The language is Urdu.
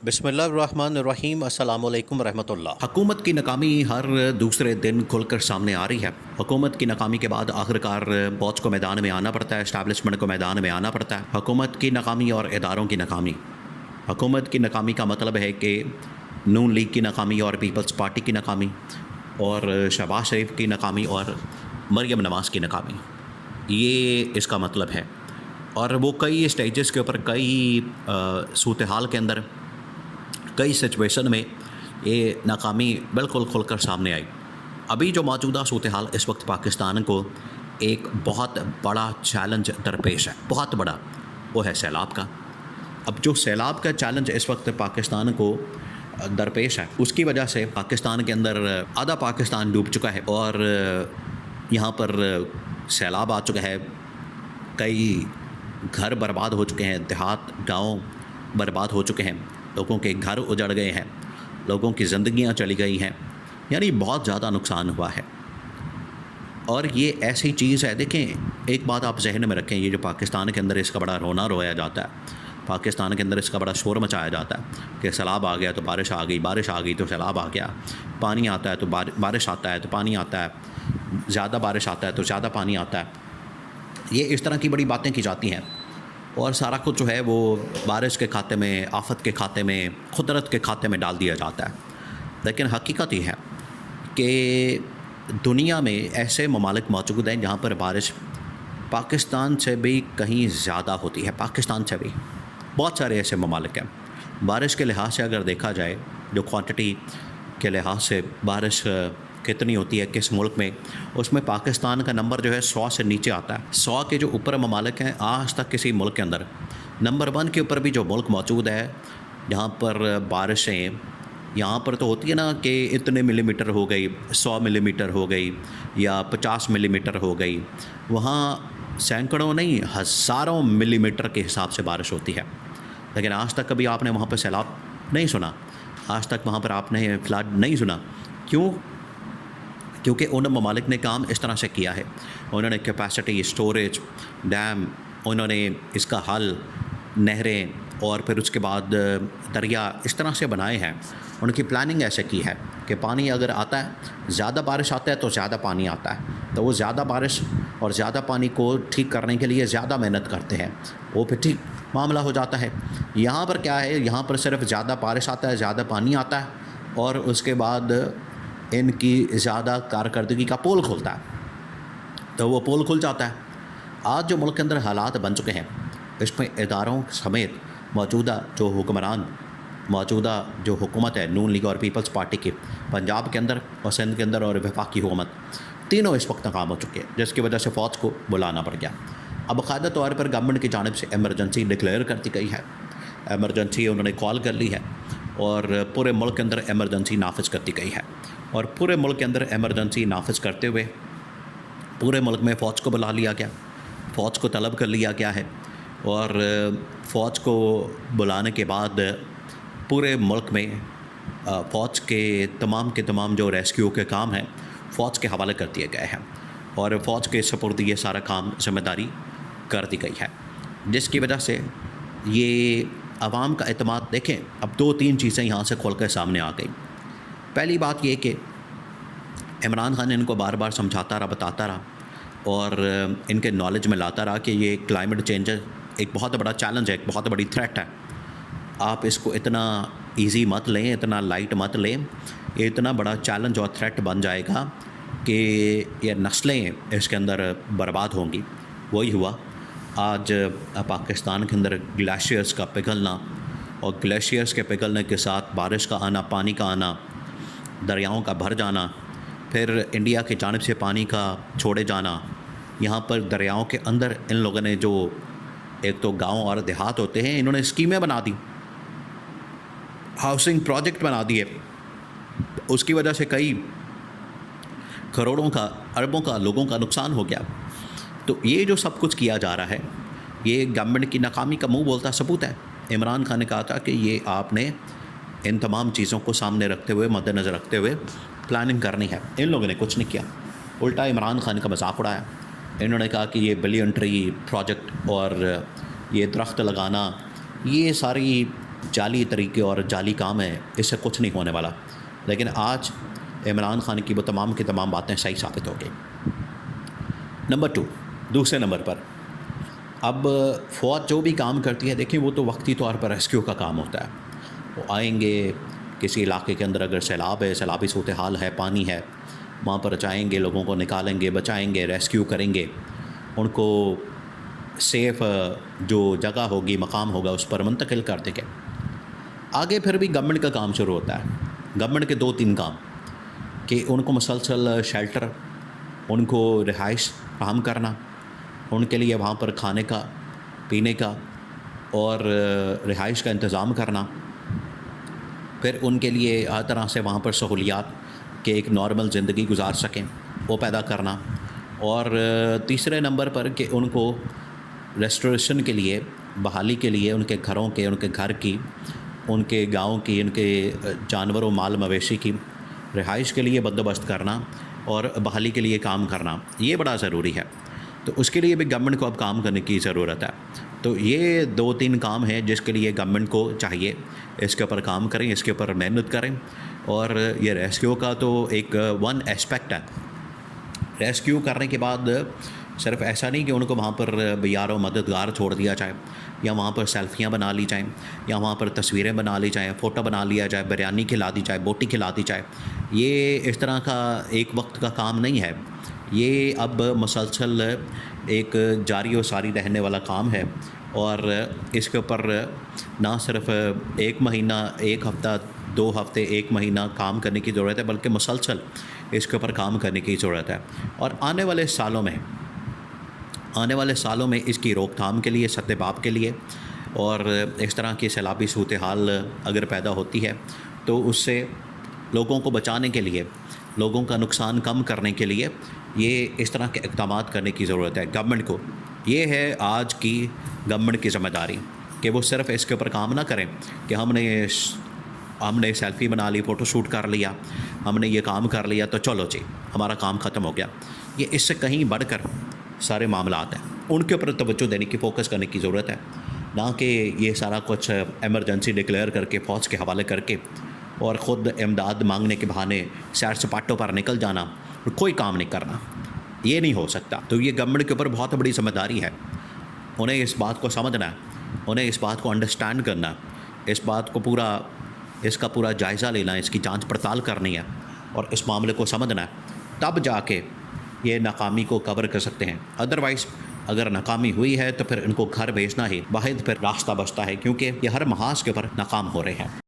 بسم اللہ الرحمن الرحیم، السلام علیکم ورحمۃ اللہ۔ حکومت کی ناکامی ہر دوسرے دن کھل کر سامنے آ رہی ہے۔ حکومت کی ناکامی کے بعد آخرکار فوج کو میدان میں آنا پڑتا ہے، اسٹیبلشمنٹ کو میدان میں آنا پڑتا ہے۔ حکومت کی ناکامی اور اداروں کی ناکامی، حکومت کی ناکامی کا مطلب ہے کہ نون لیگ کی ناکامی اور پیپلز پارٹی کی ناکامی، اور شہباز شریف کی ناکامی اور مریم نواز کی ناکامی، یہ اس کا مطلب ہے۔ اور وہ کئی اسٹیجز کے اوپر، کئی صورتحال کے اندر، کئی سچویشن میں یہ ناکامی بالکل کھل کر سامنے آئی۔ ابھی جو موجودہ صورتحال اس وقت پاکستان کو ایک بہت بڑا چیلنج درپیش ہے، بہت بڑا، وہ ہے سیلاب کا۔ اب جو سیلاب کا چیلنج اس وقت پاکستان کو درپیش ہے، اس کی وجہ سے پاکستان کے اندر آدھا پاکستان ڈوب چکا ہے، اور یہاں پر سیلاب آ چکا ہے، کئی گھر برباد ہو چکے ہیں، دیہات گاؤں برباد ہو چکے ہیں، لوگوں کے گھر اجڑ گئے ہیں، لوگوں کی زندگیاں چلی گئی ہیں، یعنی بہت زیادہ نقصان ہوا ہے۔ اور یہ ایسی چیز ہے، دیکھیں ایک بات آپ ذہن میں رکھیں، یہ جو پاکستان کے اندر اس کا بڑا رونا رویا جاتا ہے، پاکستان کے اندر اس کا بڑا شور مچایا جاتا ہے کہ سیلاب آ گیا تو بارش آ گئی، بارش آ گئی تو سیلاب آ گیا، پانی آتا ہے تو بارش آتا ہے تو پانی آتا ہے، زیادہ بارش آتا ہے تو زیادہ پانی آتا ہے، یہ اس طرح کی بڑی باتیں کی جاتی ہیں، اور سارا کچھ جو ہے وہ بارش کے کھاتے میں، آفت کے کھاتے میں، قدرت کے کھاتے میں ڈال دیا جاتا ہے۔ لیکن حقیقت یہ ہے کہ دنیا میں ایسے ممالک موجود ہیں جہاں پر بارش پاکستان سے بھی کہیں زیادہ ہوتی ہے، پاکستان سے بھی بہت سارے ایسے ممالک ہیں۔ بارش کے لحاظ سے اگر دیکھا جائے، جو کوانٹٹی کے لحاظ سے بارش کتنی ہوتی ہے کس ملک میں، اس میں پاکستان کا نمبر جو ہے 100 سے نیچے آتا ہے۔ 100 کے جو اوپر ممالک ہیں، آج تک کسی ملک کے اندر نمبر 1 کے اوپر بھی جو ملک موجود ہے جہاں پر بارشیں یہاں پر تو ہوتی ہے نا کہ اتنے ملی میٹر ہو گئی، 100 ملی میٹر ہو گئی یا 50 ملی میٹر ہو گئی، وہاں سینکڑوں نہیں ہزاروں ملی میٹر کے حساب سے بارش ہوتی ہے۔ لیکن آج تک کبھی آپ نے وہاں پہ سیلاب نہیں سنا، آج تک وہاں پر آپ نے فلڈ نہیں سنا۔ کیوں؟ کیونکہ ان ممالک نے کام اس طرح سے کیا ہے، انہوں نے کیپیسٹی، اسٹوریج، ڈیم، انہوں نے اس کا حل، نہریں، اور پھر اس کے بعد دریا اس طرح سے بنائے ہیں، ان کی پلاننگ ایسے کی ہے کہ پانی اگر آتا ہے، زیادہ بارش آتا ہے تو زیادہ پانی آتا ہے، تو وہ زیادہ بارش اور زیادہ پانی کو ٹھیک کرنے کے لیے زیادہ محنت کرتے ہیں، وہ پھر ٹھیک معاملہ ہو جاتا ہے۔ یہاں پر کیا ہے، یہاں پر صرف زیادہ بارش آتا ہے، زیادہ پانی آتا ہے، اور اس کے بعد ان کی زیادہ کارکردگی کا پول کھلتا ہے، تو وہ پول کھل جاتا ہے۔ آج جو ملک کے اندر حالات بن چکے ہیں، اس میں اداروں سمیت موجودہ جو حکمران، موجودہ جو حکومت ہے نون لیگ اور پیپلز پارٹی کی، پنجاب کے اندر اور سندھ کے اندر اور وفاقی حکومت، تینوں اس وقت ناکام ہو چکے ہیں، جس کی وجہ سے فوج کو بلانا پڑ گیا۔ اب باقاعدہ طور پر گورنمنٹ کی جانب سے ایمرجنسی ڈکلیئر کر دی گئی ہے، ایمرجنسی انہوں نے کال کر لی ہے، اور پورے ملک کے اندر ایمرجنسی نافذ کر دی گئی ہے، اور پورے ملک کے اندر ایمرجنسی نافذ کرتے ہوئے پورے ملک میں فوج کو بلا لیا گیا، فوج کو طلب کر لیا گیا ہے، اور فوج کو بلانے کے بعد پورے ملک میں فوج کے تمام جو ریسکیو کے کام ہیں فوج کے حوالے کر دیے گئے ہیں، اور فوج کے سپرد یہ سارا کام ذمہ داری کر دی گئی ہے، جس کی وجہ سے یہ عوام کا اعتماد، دیکھیں اب 2-3 چیزیں یہاں سے کھول کر سامنے آ گئی۔ پہلی بات یہ کہ عمران خان ان کو بار بار سمجھاتا رہا، بتاتا رہا، اور ان کے نالج میں لاتا رہا کہ یہ کلائمیٹ چینج ایک بہت بڑا چیلنج ہے، ایک بہت بڑی تھریٹ ہے، آپ اس کو اتنا ایزی مت لیں، اتنا لائٹ مت لیں، یہ اتنا بڑا چیلنج اور تھریٹ بن جائے گا کہ یہ نسلیں اس کے اندر برباد ہوں گی۔ وہی ہوا، آج پاکستان کے اندر گلیشیئرز کا پگھلنا، اور گلیشیئرز کے پگھلنے کے ساتھ بارش کا آنا، پانی کا آنا، دریاؤں کا بھر جانا، پھر انڈیا کی جانب سے پانی کا چھوڑے جانا، یہاں پر دریاؤں کے اندر ان لوگوں نے جو ایک تو گاؤں اور دیہات ہوتے ہیں، انہوں نے اسکیمیں بنا دی، ہاؤسنگ پروجیکٹ بنا دیے، اس کی وجہ سے کئی کروڑوں کا، اربوں کا لوگوں کا نقصان ہو گیا۔ تو یہ جو سب کچھ کیا جا رہا ہے، یہ گورنمنٹ کی ناکامی کا منہ بولتا ثبوت ہے۔ عمران خان نے کہا تھا کہ یہ آپ نے ان تمام چیزوں کو سامنے رکھتے ہوئے، مد نظر رکھتے ہوئے پلاننگ کرنی ہے، ان لوگوں نے کچھ نہیں کیا، الٹا عمران خان کا مذاق اڑایا۔ انہوں نے کہا کہ یہ بلین ٹری پروجیکٹ اور یہ درخت لگانا، یہ ساری جعلی طریقے اور جعلی کام ہے، اس سے کچھ نہیں ہونے والا. لیکن آج عمران خان کی وہ تمام کی تمام باتیں صحیح ثابت ہو گئی. نمبر 2، دوسرے نمبر پر اب فوج جو بھی کام کرتی ہے، دیکھیں وہ تو وقتی طور پر ریسکیو کا کام ہوتا ہے. وہ آئیں گے کسی علاقے کے اندر، اگر سیلاب ہے، سیلابی صورتحال ہے، پانی ہے، وہاں پر جائیں گے، لوگوں کو نکالیں گے، بچائیں گے، ریسکیو کریں گے، ان کو سیف جو جگہ ہوگی، مقام ہوگا، اس پر منتقل کر دیں گے. آگے پھر بھی گورنمنٹ کا کام شروع ہوتا ہے. گورنمنٹ کے 2-3 کام کہ ان کو مسلسل شیلٹر، ان کو رہائش فراہم کرنا، ان کے لیے وہاں پر کھانے کا، پینے کا اور رہائش کا انتظام کرنا، پھر ان کے لیے ہر طرح سے وہاں پر سہولیات کہ ایک نارمل زندگی گزار سکیں وہ پیدا کرنا. اور تیسرے نمبر پر کہ ان کو ریسٹوریشن کے لیے، بحالی کے لیے، ان کے گھروں کے، ان کے گھر کی، ان کے گاؤں کی، ان کے جانوروں مال مویشی کی رہائش کے لیے بندوبست کرنا اور بحالی کے لیے کام کرنا، یہ بڑا ضروری ہے. تو اس کے لیے بھی گورنمنٹ کو اب کام کرنے کی ضرورت ہے. تو یہ 2-3 کام ہیں جس کے لیے گورنمنٹ کو چاہیے اس کے اوپر کام کریں، اس کے اوپر محنت کریں. اور یہ ریسکیو کا تو ایک ون ایسپیکٹ ہے. ریسکیو کرنے کے بعد صرف ایسا نہیں کہ ان کو وہاں پر یار و مددگار چھوڑ دیا جائے، یا وہاں پر سیلفیاں بنا لی جائیں، یا وہاں پر تصویریں بنا لی جائیں، فوٹو بنا لیا جائے، بریانی کھلا دی جائے، بوٹی کھلا دی جائے. یہ اس طرح کا ایک وقت کا کام نہیں ہے. یہ اب مسلسل ایک جاری و ساری رہنے والا کام ہے. اور اس کے اوپر نہ صرف 1 مہینہ، 1 ہفتہ، 2 ہفتے، 1 مہینہ کام کرنے کی ضرورت ہے، بلکہ مسلسل اس کے اوپر کام کرنے کی ضرورت ہے. اور آنے والے سالوں میں اس کی روک تھام کے لیے، سد باب کے لیے، اور اس طرح کی سیلابی صورتحال اگر پیدا ہوتی ہے تو اس سے لوگوں کو بچانے کے لیے، لوگوں کا نقصان کم کرنے کے لیے یہ اس طرح کے اقدامات کرنے کی ضرورت ہے گورنمنٹ کو. یہ ہے آج کی گورنمنٹ کی ذمہ داری کہ وہ صرف اس کے اوپر کام نہ کریں کہ ہم نے سیلفی بنا لی، فوٹو شوٹ کر لیا، ہم نے یہ کام کر لیا تو چلو جی ہمارا کام ختم ہو گیا. یہ اس سے کہیں بڑھ کر سارے معاملات ہیں، ان کے اوپر توجہ دینے کی، فوکس کرنے کی ضرورت ہے. نہ کہ یہ سارا کچھ ایمرجنسی ڈکلیئر کر کے، فوج کے حوالے کر کے اور خود امداد مانگنے کے بہانے سیر سپاٹوں پر نکل جانا اور کوئی کام نہیں کرنا. یہ نہیں ہو سکتا. تو یہ گورنمنٹ کے اوپر بہت بڑی ذمہ داری ہے. انہیں اس بات کو سمجھنا ہے، انہیں اس بات کو انڈرسٹینڈ کرنا ہے، اس کا پورا جائزہ لینا ہے، اس کی جانچ پڑتال کرنی ہے اور اس معاملے کو سمجھنا ہے. تب جا کے یہ ناکامی کو کور کر سکتے ہیں. ادروائز اگر ناکامی ہوئی ہے تو پھر ان کو گھر بھیجنا ہی واحد پھر راستہ بچتا ہے، کیونکہ یہ ہر محاذ کے اوپر ناکام ہو رہے ہیں.